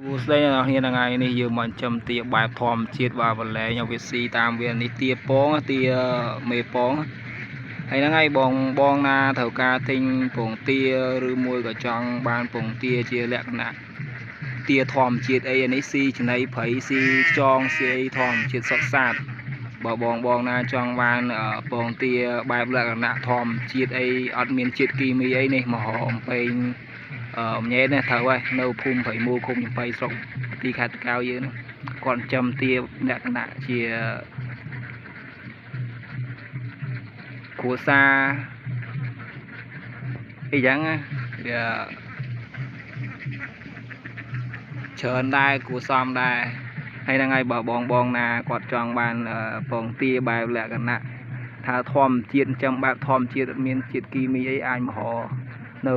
ស្ដីនេះថ្ងៃនេះយើងមកចំទាបែបធម្មជាតិបាទបន្លែងឲ្យវាស៊ីតាមវានេះទាពងទាមេពងហើយហ្នឹងហើយបងណាត្រូវការទិញពងទាឬមួយក៏ចង់បានពងទាជាលក្ខណៈទាធម្មជាតិអីនេះស៊ីចំណីព្រៃស៊ីខ្យងស៊ីអីធម្មជាតិសុទ្ធសាធបើបងណាចង់បានពងទាបែបលក្ខណៈធម្មជាតិអីអត់មានជាតិគីមីអីនេះមហោអំពេងញ៉ែនេះត្រូវហើយនៅភូមិព្រៃមូលឃុំចំបៃស្រុកទីខេត្តតាកែវយើងគាត់ចំទាលក្ខណៈជាគ្រួសារអីចឹងវាច្រើនដែរគួរសមដែរហើយហ្នឹងហើយបើបងណាគាត់ចង់បានពងទាបែបលក្ខណៈថាធម្មជាតិអញ្ចឹងបែបធម្មជាតិអត់មានជាតិគីមីអីអាចមហោនៅ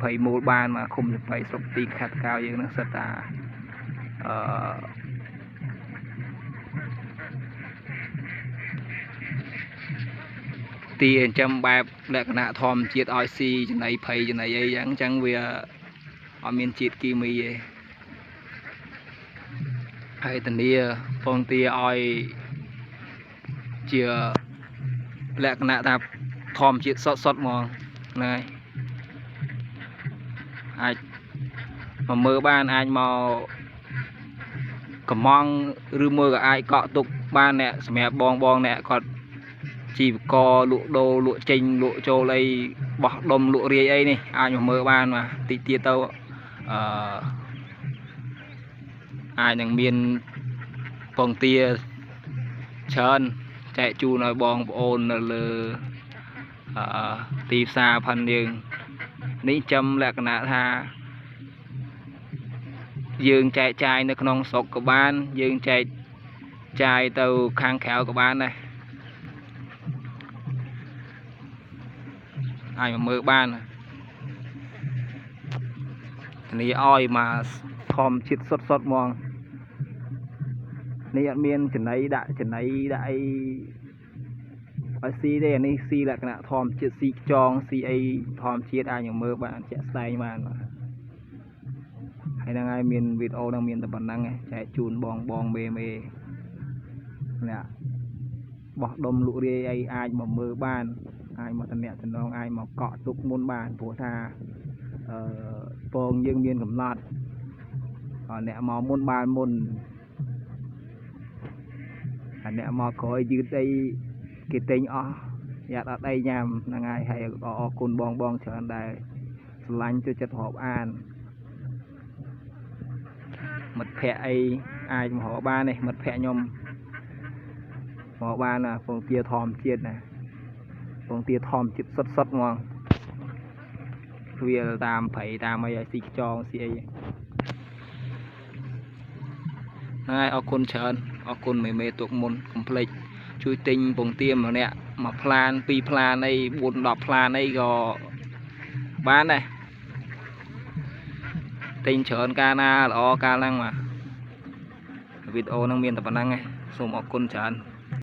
ព្រៃមូលបានមកឃុំចំបៃស្រុកទីខេត្តតាកែវយើងហ្នឹងសិតតាទីអញ្ចឹងបែបលក្ខណៈធម្មជាតិឲ្យស៊ីចំណីព្រៃចំណីអីចឹងអញ្ចឹងវាអត់មានជាតិគីមីទេហើយធានាពងទាឲ្យជាលក្ខណៈថាធម្មជាតិសុទ្ធហ្មងហ្នឹងហើយអាចមកមើលបានអាចមកកំងឬមួយក៏អាចកក់ទុកបានអ្នកសម្រាប់បងអ្នកគាត់ជីវករលក់ដូរលក់ចេញលក់ចូលអីបោះដុំលក់រាយអីនេះអាចមកមើលបានមកតិចទៀតទៅអាចនឹងមានពងទាច្រើនចែកជូនឲ្យបងប្អូននៅលើទីផ្សារផាន់យើងនេះចំលក្ខណៈថាយើងចែកចាយនៅក្នុងស្រុកក៏បានយើងចែកចាយទៅខាងក្រៅក៏បានដែរអាចមកមើលបានធានាឲ្យមកធម្មជាតិសុទ្ធហ្មងនេះអត់មានចំណីដាក់អីឲ្យស៊ីទេអានេះស៊ីលក្ខណៈធម្មជាតិស៊ីខ្យងស៊ីអីធម្មជាតិអាចមកមើលបានជាក់ស្ដែងបានហើយហ្នឹងហើយមានវីដេអូហ្នឹងមានតែប៉ុណ្្នឹងចែកជូនបងមេអ្នកបោះដុំលក់រាយអីអាចមកមើលបានអាចមកតំណែងអាចមកកក់ទុកមុនបានព្រោះថាពងយើងមានកំណត់អ្នកមកមុនបានមុនហើយអ្នកមកក្រោយយឺតអីគេទិញអស់យ៉ាត់អត់អីញ៉ាំហ្នឹងហើយអរគុណបងច្រើនដែរស្រឡាញ់ចូលចិត្តរាប់អានមិត្តភ័ក្តិអីអាចមករកបាននេះមិត្តភ័ក្តិខ្ញុំមកបានពងទាធម្មជាតិណាពងទាធម្មជាតិសុទ្ធហ្មងវាតាមព្រៃតាមអីឲ្យស៊ីខ្យងស៊ីអីហ្នឹងហើយអរគុណច្រើនអរគុណមេទុកមុនកុំភ្លេចជួយទិញពងទាម្នាក់1ផ្លាន2ផ្លានអី4 10ផ្លានអីក៏បានដែរទិញច្រើនកាលណាល្អកាលហ្នឹងមកវីដេអូហ្នឹងមានតែប៉ុណ្្នឹងឯងសូមអរគុណច្រើន